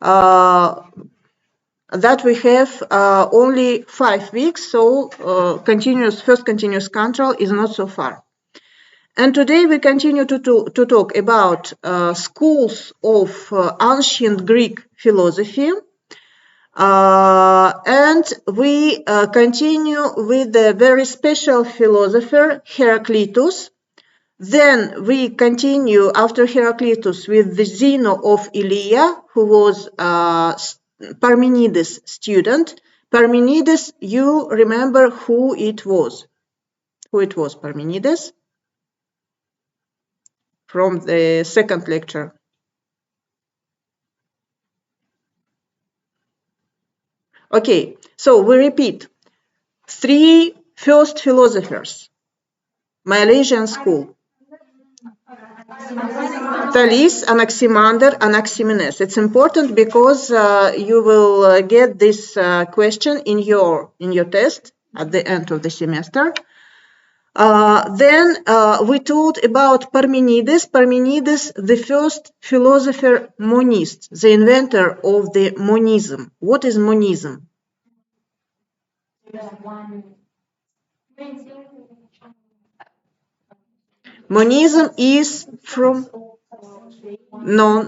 that we have only 5 weeks, so first continuous control is not so far. And today we continue to talk about schools of ancient Greek philosophy. And we continue with the very special philosopher Heraclitus. Then we continue after Heraclitus with the Zeno of Elea, who was Parmenides' student. Parmenides, you remember who it was? Who it was, Parmenides? From the second lecture. Okay, so we repeat. 3 first philosophers, Milesian school. Thales, Anaximander, Anaximenes. It's important because you will get this question in your test at the end of the semester. Then we talked about Parmenides. Parmenides, the first philosopher monist, the inventor of the monism. What is monism? Monism is from no.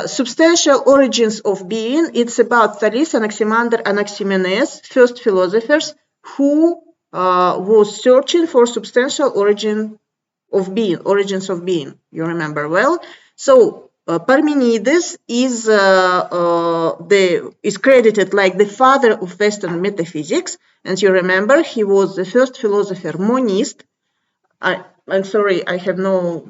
Substantial origins of being. It's about Thales, Anaximander, Anaximenes, first philosophers who was searching for substantial origins of being. You remember well. So Parmenides is credited like the father of Western metaphysics, and you remember he was the first philosopher monist. I'm sorry, I have no.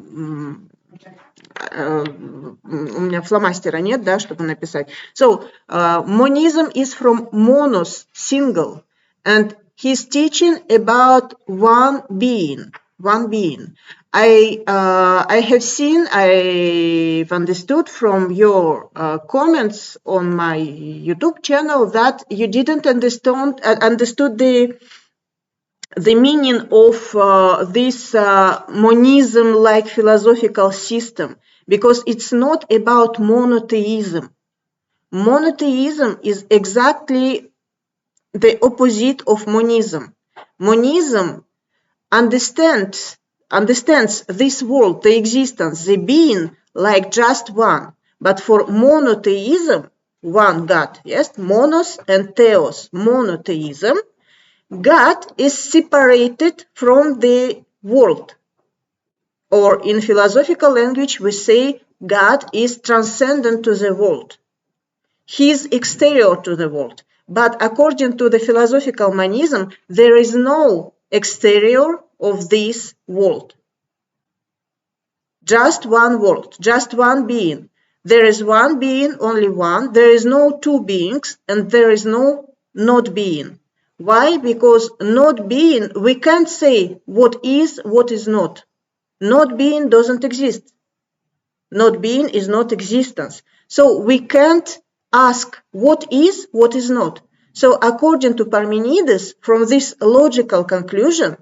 У меня фломастера нет, да, чтобы написать. So, monism is from monos, single, and he's teaching about one being. I've understood from your comments on my YouTube channel that you didn't understood the meaning of this monism-like philosophical system, because it's not about monotheism. Monotheism is exactly the opposite of monism. Monism understands this world, the existence, the being, like just one. But for monotheism, one God, yes, monos and theos, monotheism, God is separated from the world. Or in philosophical language, we say God is transcendent to the world. He is exterior to the world. But according to the philosophical monism, there is no exterior of this world. Just one world, just one being. There is one being, only one. There is no two beings, and there is no not being. Why? Because not being, we can't say what is not. Not being doesn't exist. Not being is not existence. So we can't ask what is not. So according to Parmenides, from this logical conclusion,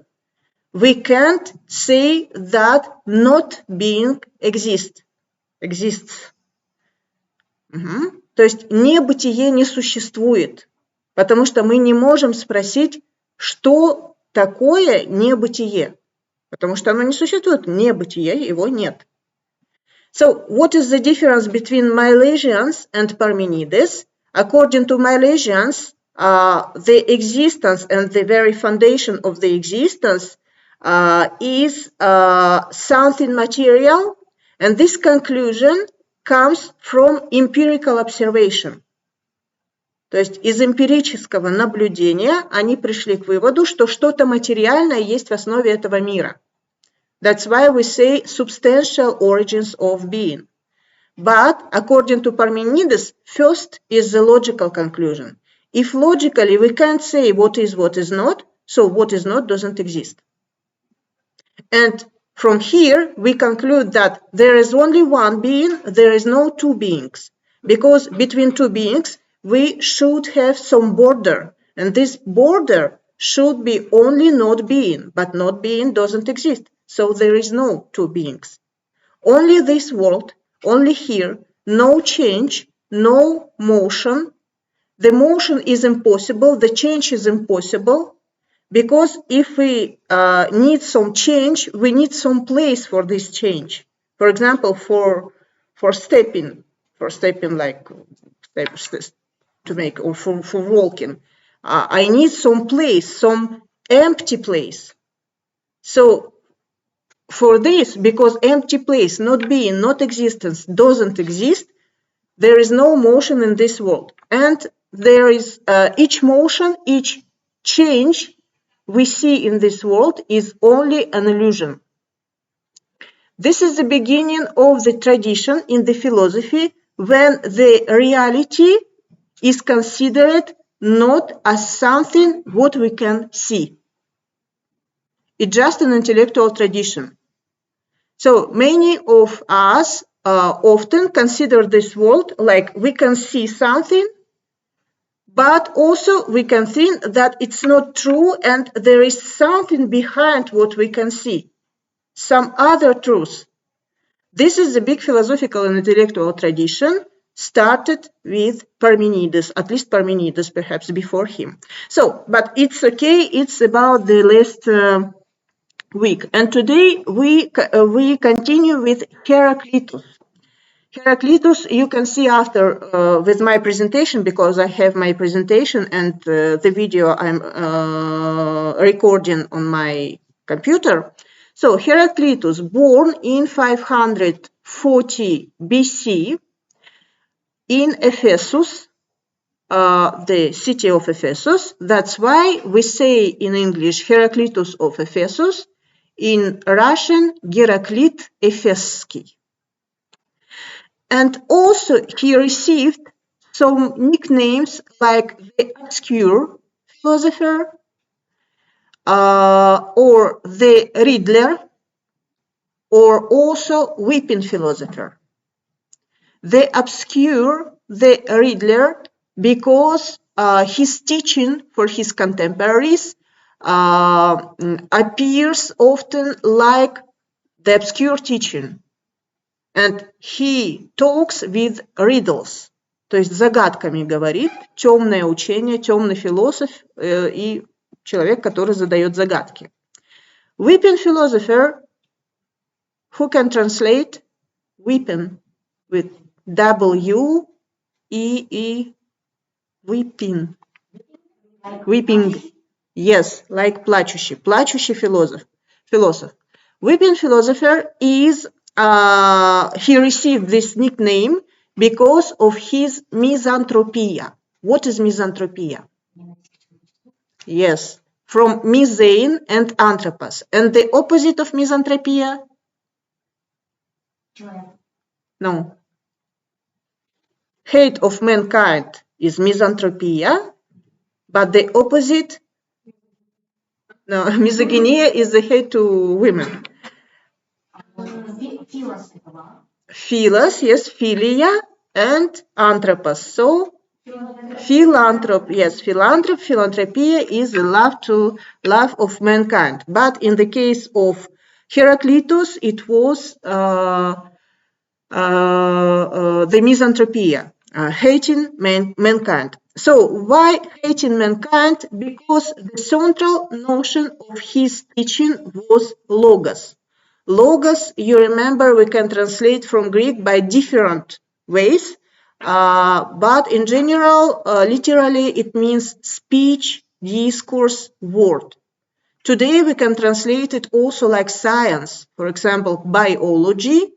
we can't say that not being exists. То есть небытие не существует. Потому что мы не можем спросить, что такое небытие. Потому что оно не существует. Небытие, его нет. So, what is the difference between Milesians and Parmenides? According to Milesians, the existence and the very foundation of the existence is something material, and this conclusion comes from empirical observation. То есть из эмпирического наблюдения они пришли к выводу, что что-то материальное есть в основе этого мира. That's why we say substantial origins of being. But according to Parmenides, first is the logical conclusion. If logically we can't say what is not, so what is not doesn't exist. And from here we conclude that there is only one being, there is no two beings. Because between two beings, we should have some border, and this border should be only not being, but not being doesn't exist, so there is no two beings. Only this world, only here, no change, no motion. The motion is impossible, the change is impossible, because if we need some change, we need some place for this change. For example, for stepping like steps to make, or for walking, I need some place, some empty place. So for this, because empty place, not being, not existence, doesn't exist, there is no motion in this world. And there is each motion, each change we see in this world is only an illusion. This is the beginning of the tradition in the philosophy when the reality is considered not as something what we can see. It's just an intellectual tradition. So many of us often consider this world like we can see something, but also we can think that it's not true and there is something behind what we can see, some other truth. This is a big philosophical and intellectual tradition started with Parmenides, at least Parmenides, perhaps before him. So, but it's okay, it's about the last week. And today we continue with Heraclitus. Heraclitus, you can see after with my presentation, because I have my presentation and the video I'm recording on my computer. So Heraclitus, born in 540 BC in Ephesus, the city of Ephesus. That's why we say in English Heraclitus of Ephesus, in Russian Heraclit Efesский. And also he received some nicknames like the obscure philosopher or the Riddler, or also weeping philosopher. The obscure, the Riddler, because his teaching for his contemporaries appears often like the obscure teaching. And he talks with riddles, то есть загадками говорит, темное учение, темный философ и человек, который задает загадки. Weeping philosopher, who can translate weeping with W-E-E, weeping. Weeping, yes, like плачущий, плачущий philosoph. Weeping philosopher is he received this nickname because of his misanthropia. What is misanthropia? Yes, from misein and anthropos. And the opposite of misanthropia? No. Hate of mankind is misanthropia, but the opposite? No, misogynia is the hate to women. Philos, yes, philia, and anthropos. So, philanthrop, yes, philanthropia is the love of mankind. But in the case of Heraclitus, it was the misanthropia, hating mankind. So, why hating mankind? Because the central notion of his teaching was logos. Logos, you remember, we can translate from Greek by different ways, but in general, literally, it means speech, discourse, word. Today, we can translate it also like science. For example, biology,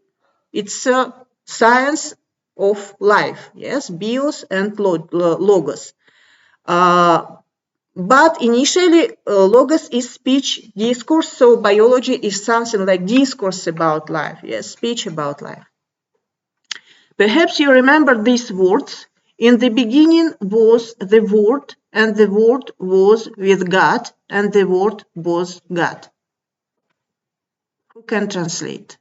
it's a science of life, yes, bios and logos. But initially, logos is speech, discourse, so biology is something like discourse about life, yes, speech about life. Perhaps you remember these words. In the beginning was the Word, and the Word was with God, and the Word was God. Who can translate?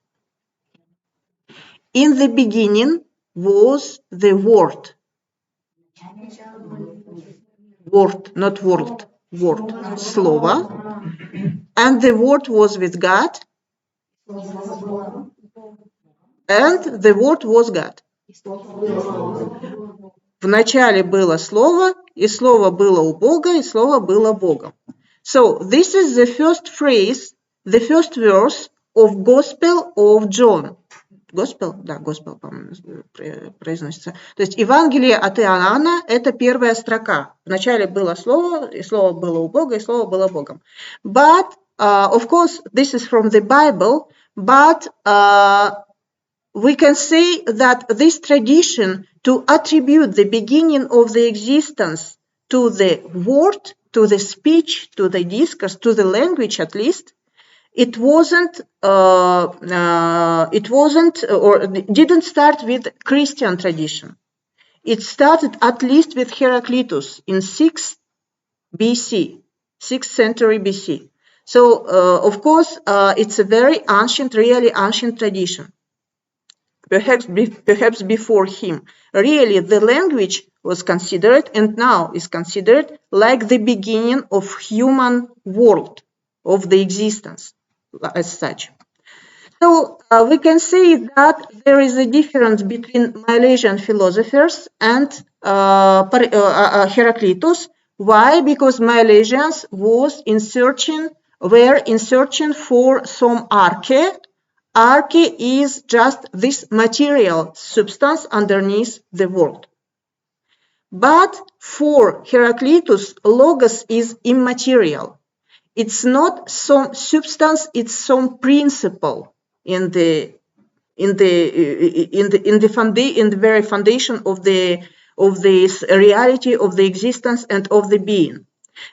In the beginning was the Word. Word, not world, word, слово. And the Word was with God. And the Word was God. Вначале было слово, и слово было у Бога, и слово было Богом. So this is the first phrase, the first verse of Gospel of John. Gospel? Да, Gospel, по-моему, произносится. То есть Евангелие от Иоанна – это первая строка. Вначале было слово, и слово было у Бога, и слово было Богом. But, of course, this is from the Bible, but we can say that this tradition to attribute the beginning of the existence to the word, to the speech, to the discourse, to the language at least, it wasn't or didn't start with Christian tradition. It started at least with Heraclitus in 6th BC, 6th century BC. So, of course, it's a very ancient, really ancient tradition. Perhaps before him. Really, the language was considered and now is considered like the beginning of human world, of the existence as such. So we can say that there is a difference between Milesian philosophers and Heraclitus. Why? Because Milesians were in searching for some arche. Arche is just this material substance underneath the world. But for Heraclitus, logos is immaterial. It's not some substance; it's some principle in the very foundation of this reality of the existence and of the being.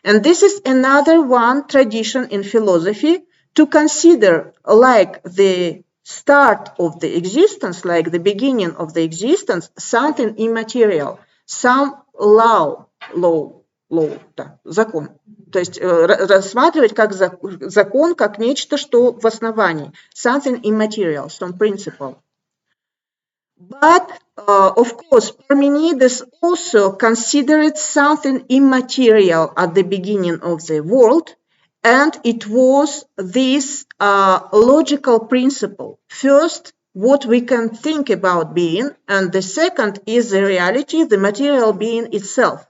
And this is another one tradition in philosophy to consider like the start of the existence, like the beginning of the existence, something immaterial, some law, да, закон. То есть рассматривать как закон, как нечто, что в основании. Something immaterial, some principle. But, of course, Parmenides also considered something immaterial at the beginning of the world, and it was this logical principle. First, what we can think about being, and the second is the reality, the material being itself.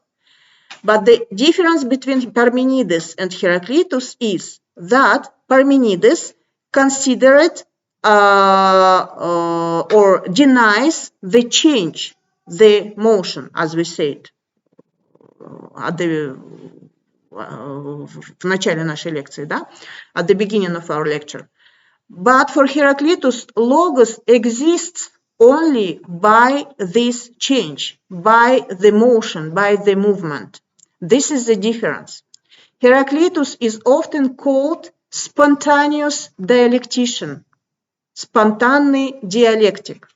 But the difference between Parmenides and Heraclitus is that Parmenides considered or denies the change, the motion, as we said в начале нашей лекции, да? At the beginning of our lecture. But for Heraclitus, logos exists only by this change, by the motion, by the movement. This is the difference. Heraclitus is often called spontaneous dialectician, спонтанный диалектик.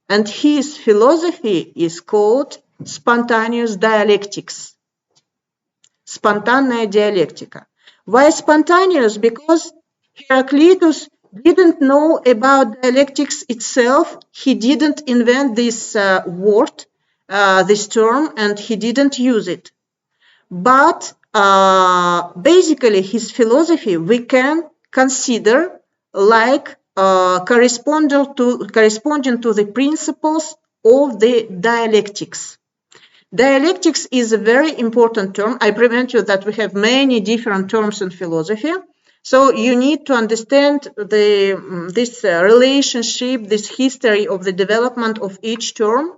And his philosophy is called spontaneous dialectics, спонтанная диалектика. Why spontaneous? Because Heraclitus didn't know about dialectics itself. He didn't invent this word, this term, and he didn't use it. But basically, his philosophy we can consider like corresponding to the principles of the dialectics. Dialectics is a very important term. I prevent you that we have many different terms in philosophy. So you need to understand this relationship, this history of the development of each term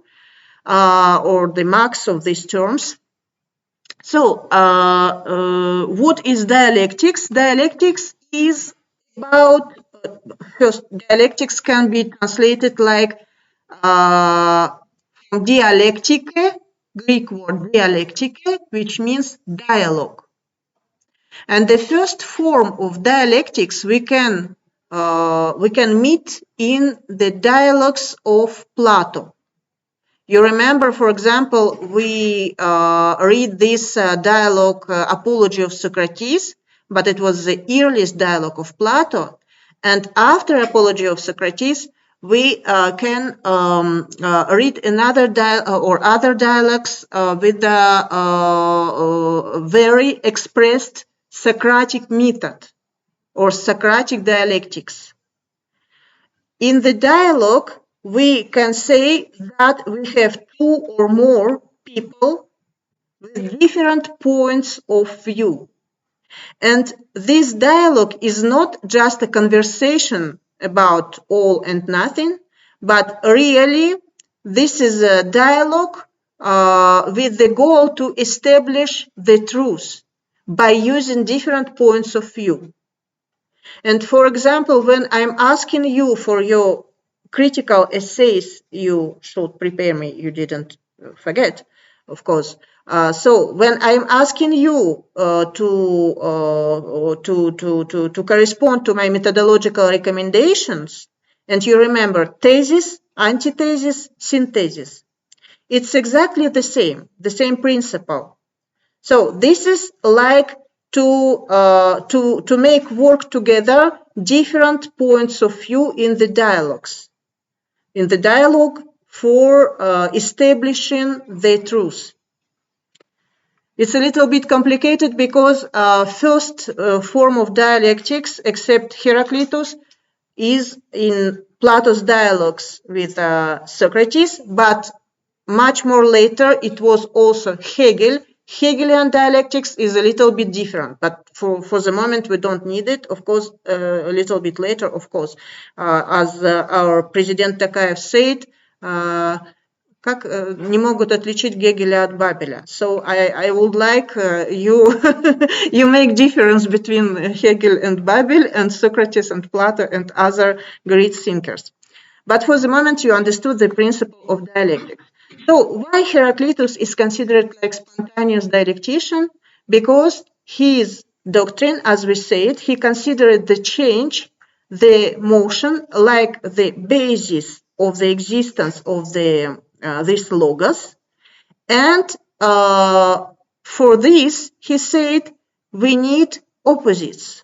or the marks of these terms. So what is dialectics? Dialectics is about, first, dialectics can be translated like dialektike, Greek word dialektike, which means dialogue. And the first form of dialectics we can meet in the dialogues of Plato. You remember, for example, we read this dialogue, Apology of Socrates, but it was the earliest dialogue of Plato. And after Apology of Socrates, we can read another other dialogues with the very expressed Socratic method or Socratic dialectics. In the dialogue, we can say that we have two or more people with different points of view. And this dialogue is not just a conversation about all and nothing, but really this is a dialogue with the goal to establish the truth by using different points of view. And for example, when I'm asking you for your critical essays, you should prepare me, you didn't forget, of course. So when I'm asking you to correspond to my methodological recommendations, and you remember thesis, antithesis, synthesis, it's exactly the same principle. So this is like to make work together different points of view in the dialogues, in the dialogue for establishing the truth. It's a little bit complicated because first form of dialectics, except Heraclitus, is in Plato's dialogues with Socrates, but much more later it was also Hegel. Hegelian dialectics is a little bit different, but for the moment we don't need it. Of course, a little bit later, of course, as our President Tokayev said, как не могут отличить Гегеля от Бабеля. So I would like you you make difference between Hegel and Babel and Socrates and Plato and other great thinkers. But for the moment you understood the principle of dialectics. So why Heraclitus is considered like spontaneous dialectician? Because his doctrine, as we said, he considered the change, the motion, like the basis of the existence of the this logos, and for this he said we need opposites.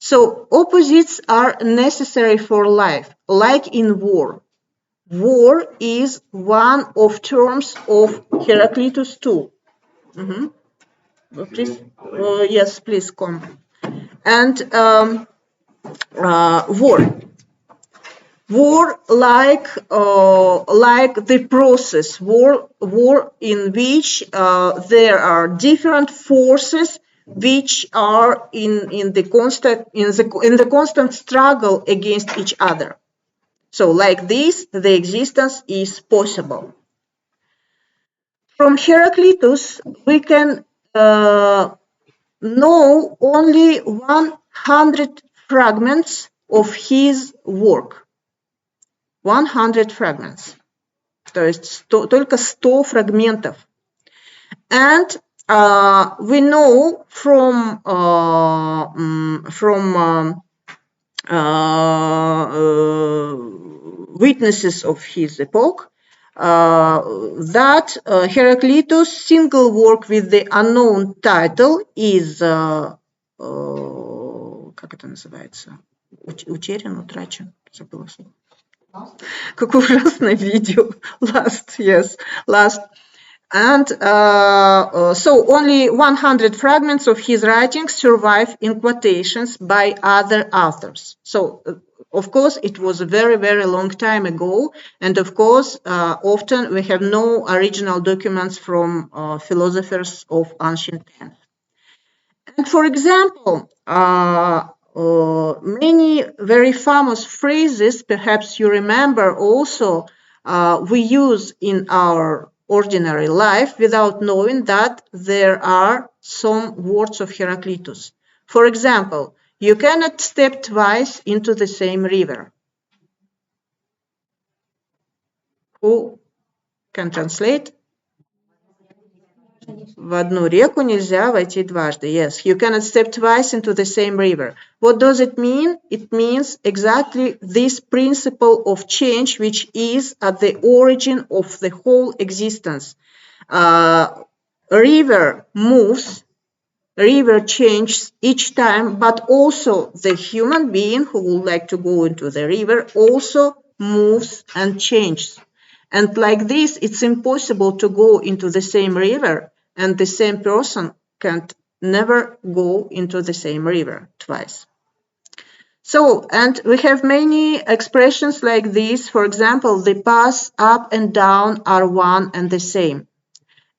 So opposites are necessary for life, like in war. War is one of terms of Heraclitus too. Please, yes, please come. And war like the process, war in which there are different forces which are in the constant struggle against each other. So like this, the existence is possible. From Heraclitus, we can know only 100 fragments of his work. 100 fragments. То есть только 100 фрагментов. And we know from witnesses of his epoch that Heraclitus' single work with the unknown title is как это называется? Утерян, утрачен, забыла слово. Какое ужасное видео. Last. And so only 100 fragments of his writings survive in quotations by other authors. So of course it was a very, very long time ago, and of course often we have no original documents from philosophers of ancient times. And for example, many very famous phrases, perhaps you remember also, we use in our ordinary life without knowing that there are some words of Heraclitus. For example, you cannot step twice into the same river. Who can translate? В одну реку нельзя войти дважды. Yes, you cannot step twice into the same river. What does it mean? It means exactly this principle of change which is at the origin of the whole existence. River moves, river changes each time, but also the human being who would like to go into the river also moves and changes. And like this, it's impossible to go into the same river, and the same person can't never go into the same river twice. So, and we have many expressions like this. For example, the paths up and down are one and the same.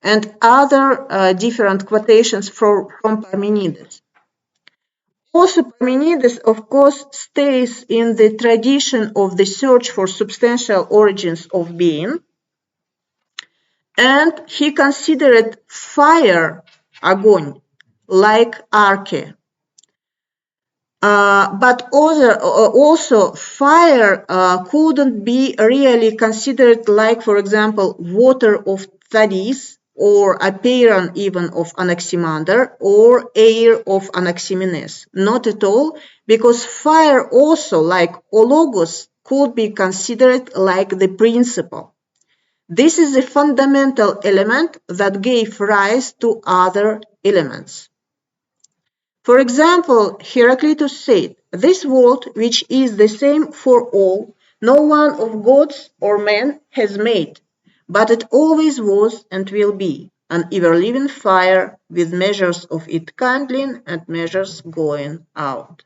And other different quotations from Parmenides. Also, Parmenides, of course, stays in the tradition of the search for substantial origins of being. And he considered fire, огонь, like Arche. But also fire couldn't be really considered like, for example, water of Thales or apeiron even of Anaximander or air of Anaximenes. Not at all, because fire also, like ologos, could be considered like the principle. This is a fundamental element that gave rise to other elements. For example, Heraclitus said, "This world, which is the same for all, no one of gods or men has made, but it always was and will be, an ever-living fire with measures of it kindling and measures going out."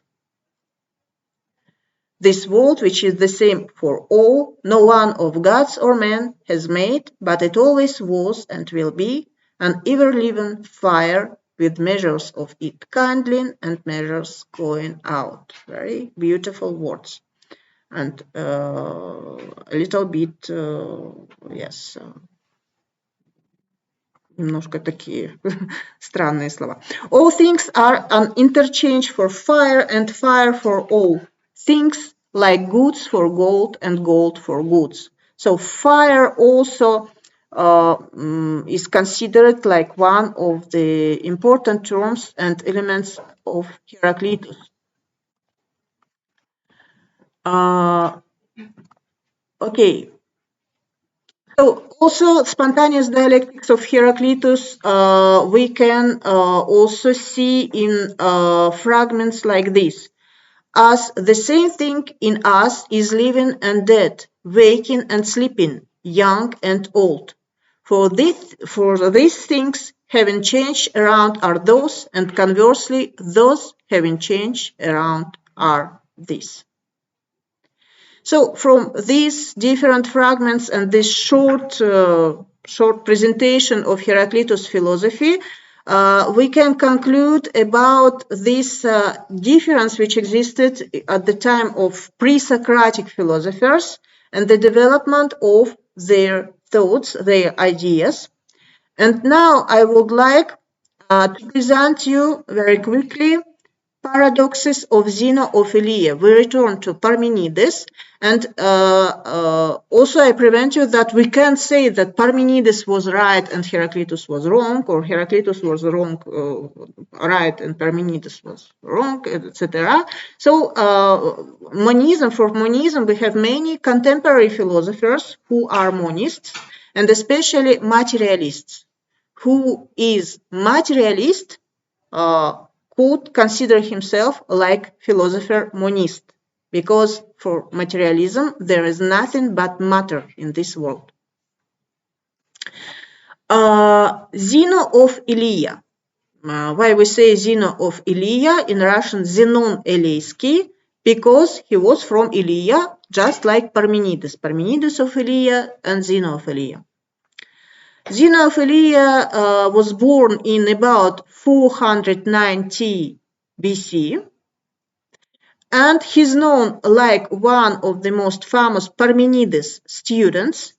This world, which is the same for all, no one of gods or men has made, but it always was and will be, an ever-living fire with measures of it kindling and measures going out. Very beautiful words. And a little bit, yes, немножко такие странные слова. All things are an interchange for fire and fire for all. Things like goods for gold and gold for goods. So fire also is considered like one of the important terms and elements of Heraclitus. Okay. So also spontaneous dialectics of Heraclitus we can also see in fragments like this. As the same thing in us is living and dead, waking and sleeping, young and old. For these things having changed around are those, and conversely, those having changed around are these. So from these different fragments and this short presentation of Heraclitus' philosophy, we can conclude about this difference which existed at the time of pre-Socratic philosophers and the development of their thoughts, their ideas. And now I would like to present you very quickly paradoxes of Zeno of Elea. We return to Parmenides, and also I prevent you that we can't say that Parmenides was right and Heraclitus was wrong, or Heraclitus was wrong, right, and Parmenides was wrong, etc. So for monism, we have many contemporary philosophers who are monists, and especially materialists. Who is materialist could consider himself like philosopher monist, because for materialism there is nothing but matter in this world. Zeno of Elea. Why we say Zeno of Elea, in Russian Zenon Eleyski, because he was from Elea, just like Parmenides. Parmenides of Elea and Zeno of Elea. Zeno of Elea was born in about 490 BC, and he's known like one of the most famous Parmenides students,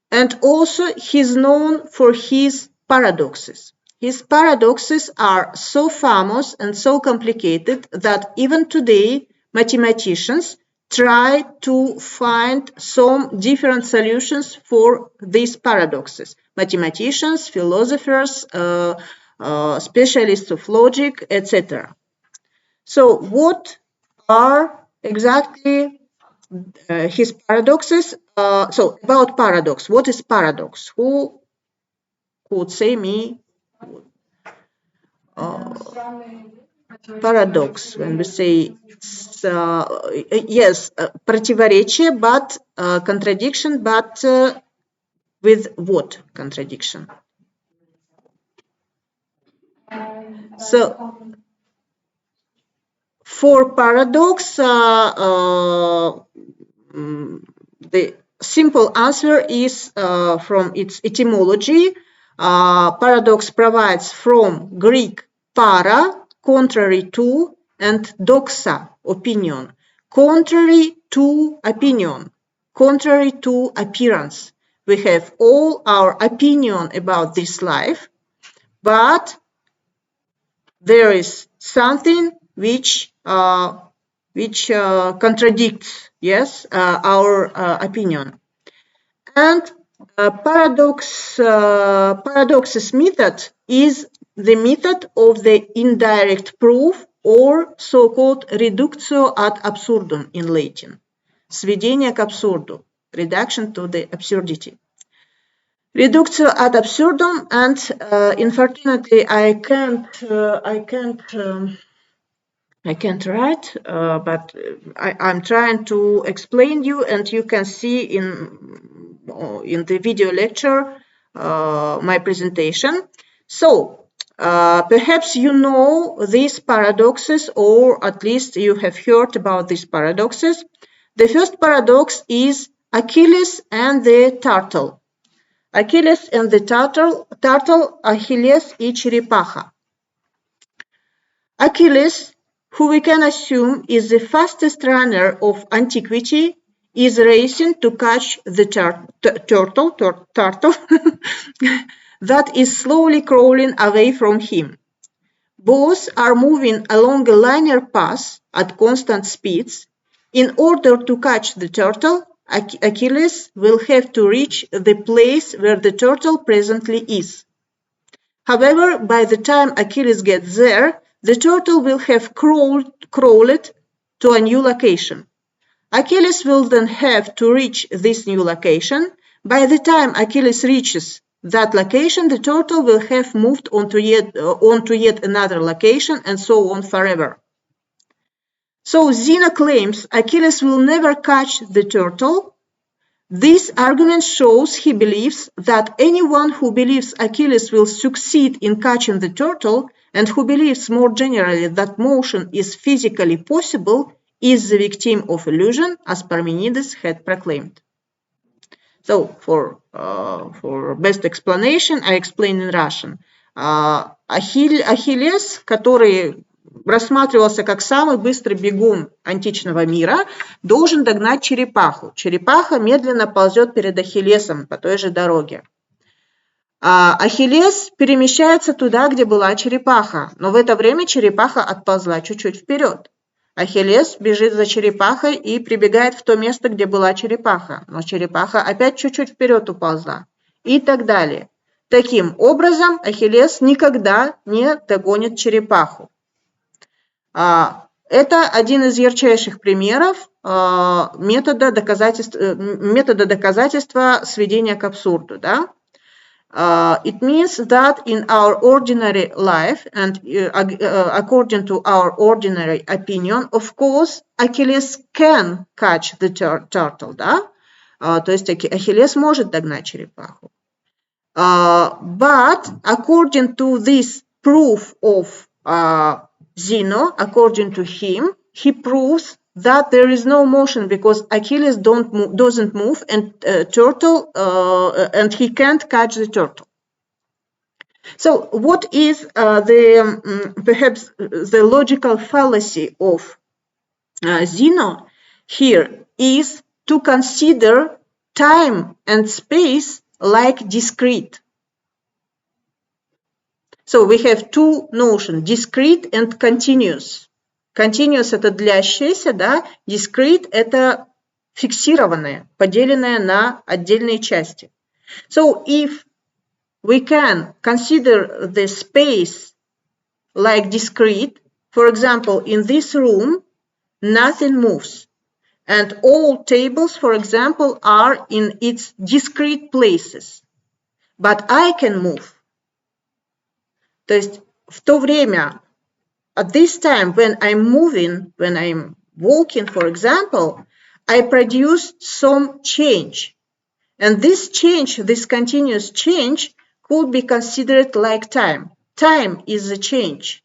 and also he's known for his paradoxes. His paradoxes are so famous and so complicated that even today mathematicians try to find some different solutions for these paradoxes. Mathematicians, philosophers, specialists of logic, etc. So what are exactly his paradoxes? So about paradox, what is paradox? Who could say me? Paradox, when we say yes, противоречие, but contradiction, but with what contradiction? So For paradox, the simple answer is from its etymology. Paradox provides from Greek para, contrary to, and doxa, opinion. Contrary to opinion, contrary to appearance. We have all our opinion about this life, but there is something which contradicts, yes, our opinion. And paradox's method is the method of the indirect proof, or so-called reductio ad absurdum in Latin. Сведение к абсурду, reduction to the absurdity. Reductio ad absurdum, and unfortunately I can't write, but I'm trying to explain you, and you can see in the video lecture my presentation. So perhaps you know these paradoxes, or at least you have heard about these paradoxes. The first paradox is Achilles and the turtle. Achilles and the turtle, Achilles и черепаха. Achilles, who we can assume is the fastest runner of antiquity, is racing to catch the turtle that is slowly crawling away from him. Both are moving along a linear path at constant speeds. In order to catch the turtle, Achilles will have to reach the place where the turtle presently is. However, by the time Achilles gets there, the turtle will have crawled to a new location. Achilles will then have to reach this new location. By the time Achilles reaches that location, the turtle will have moved on to yet another location, and so on forever. So Zeno claims Achilles will never catch the turtle. This argument shows he believes that anyone who believes Achilles will succeed in catching the turtle, and who believes more generally that motion is physically possible, is the victim of illusion, as Parmenides had proclaimed. So for best explanation, I explain in Russian. Achilles, который рассматривался как самый быстрый бегун античного мира, должен догнать черепаху. Черепаха медленно ползет перед Ахиллесом по той же дороге. Ахиллес перемещается туда, где была черепаха, но в это время черепаха отползла чуть-чуть вперед. Ахиллес бежит за черепахой и прибегает в то место, где была черепаха, но черепаха опять чуть-чуть вперед уползла, и так далее. Таким образом, Ахиллес никогда не догонит черепаху. Это один из ярчайших примеров метода доказательства сведения к абсурду. Да? It means that in our ordinary life and according to our ordinary opinion, of course, Achilles can catch the turtle. Да? То есть Ахиллес может догнать черепаху. But according to this proof of Zeno, according to him, he proves that there is no motion because Achilles doesn't move and and he can't catch the turtle. So what is perhaps the logical fallacy of Zeno here is to consider time and space like discrete. So we have two notions, discrete and continuous. Continuous – это длящееся, да? Discrete – это фиксированное, поделенное на отдельные части. So if we can consider the space like discrete, for example, in this room, nothing moves. And all tables, for example, are in its discrete places. But I can move. То есть в то время, at this time when I'm moving, when I'm walking, for example, I produce some change. And this change, this continuous change, could be considered like time. Time is a change.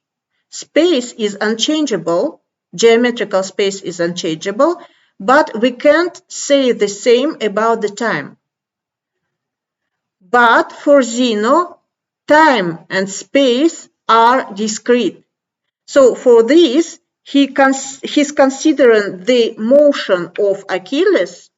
Space is unchangeable, geometrical space is unchangeable, but we can't say the same about the time. But for Zeno, time and space are discrete. So for this, he's considering the motion of Achilles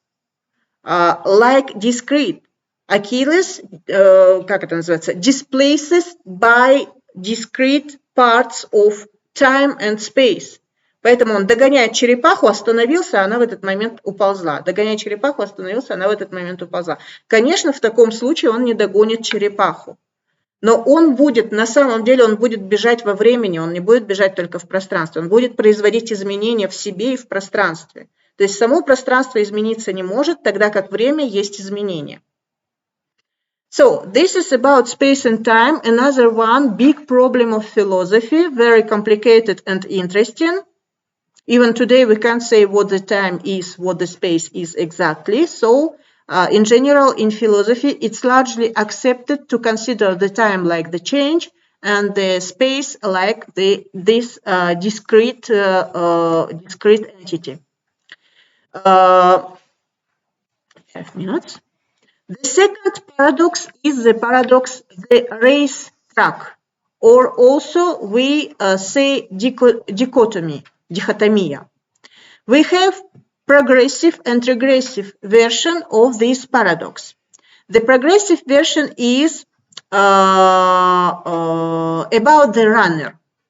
like discrete. Achilles, как это называется, displaces by discrete parts of time and space. Поэтому он догоняет черепаху, остановился, она в этот момент уползла. Догоняет черепаху, остановился, она в этот момент уползла. Конечно, в таком случае он не догонит черепаху. Но он будет, на самом деле, он будет бежать во времени, он не будет бежать только в пространстве. Он будет производить изменения в себе и в пространстве. То есть само пространство измениться не может, тогда как время есть изменения. So, this is about space and time, another one big problem of philosophy, very complicated and interesting. Even today we can't say what the time is, what the space is exactly. So, in general, in philosophy, it's largely accepted to consider the time like the change and the space like this discrete entity. 5 minutes. The second paradox is the paradox, the racetrack, or also we say dichotomia. We have progressive and regressive version of this paradox. The progressive version is about the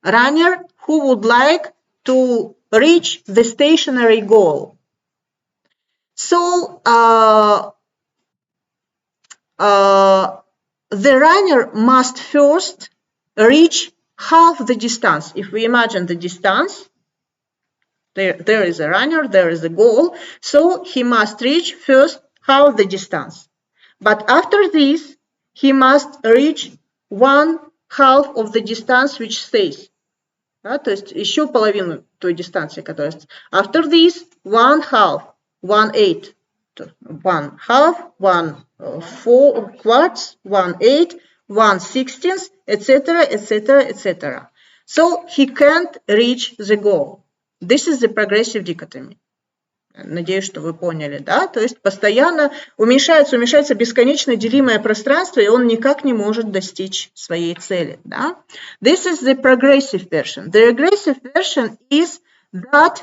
runner who would like to reach the stationary goal. So the runner must first reach half the distance. If we imagine the distance, there is a runner, there is a goal, so he must reach first half the distance. But after this, he must reach 1/2 of the distance which stays. Да, то есть еще половину той дистанции, которая остается. After this, 1/2, 1/8, 1/2, 1/4, 1/8, 1/16, etc., etc., etc. So he can't reach the goal. This is the progressive dichotomy. Надеюсь, что вы поняли, да? То есть постоянно уменьшается бесконечно делимое пространство, и он никак не может достичь своей цели, да? This is the progressive version. The regressive version is that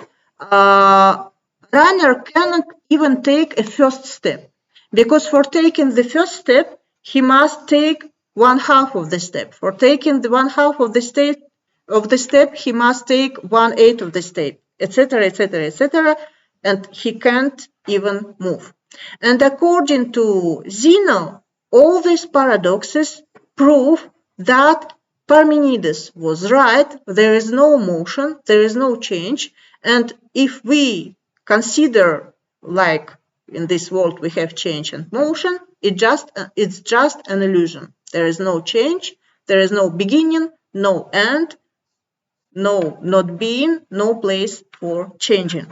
runner cannot even take a first step, because for taking the first step, he must take 1/2 of the step. For taking the 1/2 of the step, he must take 1/8 of the step, etc., etc., etc., and he can't even move. And according to Zeno, all these paradoxes prove that Parmenides was right, there is no motion, there is no change, and if we consider like in this world we have change and motion, it's just an illusion. There is no change, there is no beginning, no end, no not being, no place for changing.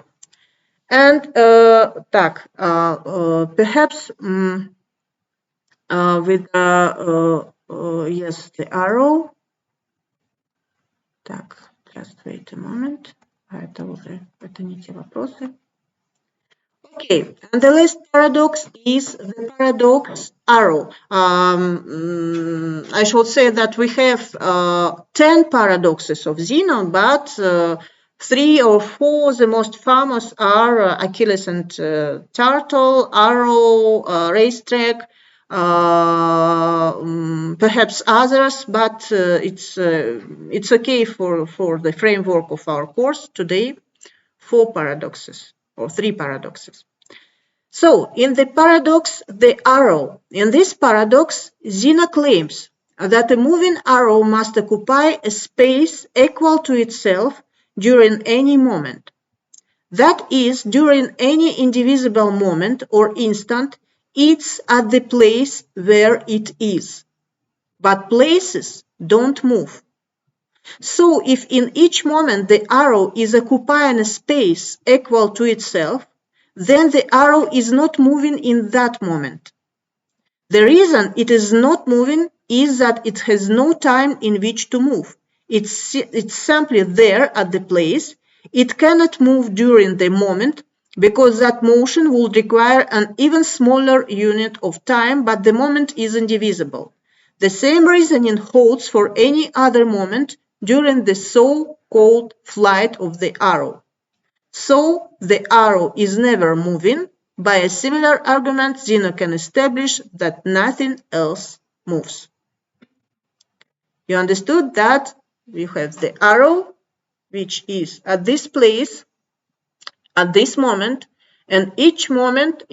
And perhaps with yes, the arrow. Так, just wait a moment. Это не те вопросы. Okay, and the last paradox is the paradox arrow. I should say that we have 10 paradoxes of Zeno, but 3 or 4, the most famous are Achilles and turtle, arrow, racetrack, perhaps others, but it's okay for the framework of our course today. 4 paradoxes or 3 paradoxes. So in the paradox, the arrow, in this paradox, Zeno claims that a moving arrow must occupy a space equal to itself during any moment. That is, during any indivisible moment or instant, it's at the place where it is. But places don't move. So if in each moment the arrow is occupying a space equal to itself, then the arrow is not moving in that moment. The reason it is not moving is that it has no time in which to move. It's simply there at the place, It cannot move during the moment because that motion would require an even smaller unit of time, but the moment is indivisible. The same reasoning holds for any other moment during the so-called flight of the arrow. So the arrow is never moving. By a similar argument, Zeno can establish that nothing else moves. You understood that we have the arrow, which is at this place, at this moment, and each moment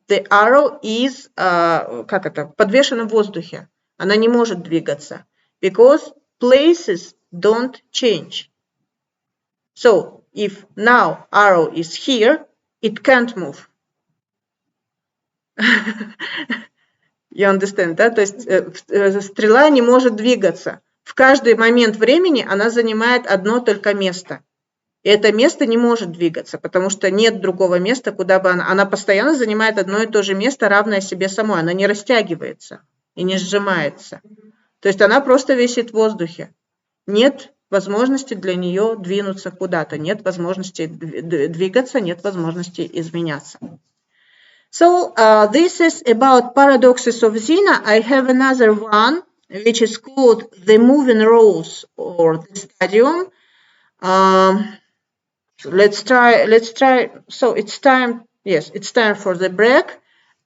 the arrow is подвешена в воздухе. Она не может двигаться, because places don't change. So if now arrow is here, it can't move. You understand, да? То есть стрела не может двигаться. В каждый момент времени она занимает одно только место. И это место не может двигаться, потому что нет другого места, куда бы она постоянно занимает одно и то же место, равное себе самой. Она не растягивается и не сжимается. То есть она просто висит в воздухе. Нет возможности для нее двинуться куда-то, нет возможности двигаться, нет возможности изменяться. So this is about paradoxes of Zeno. I have another one, which is called the moving rose or the stadium. Let's try. So it's time. Yes, it's time for the break.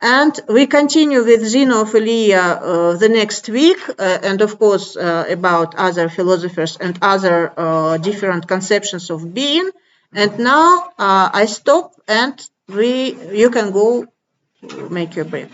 And we continue with Zeno of Elea the next week, and of course about other philosophers and other different conceptions of being. And now I stop, and you can go make your break.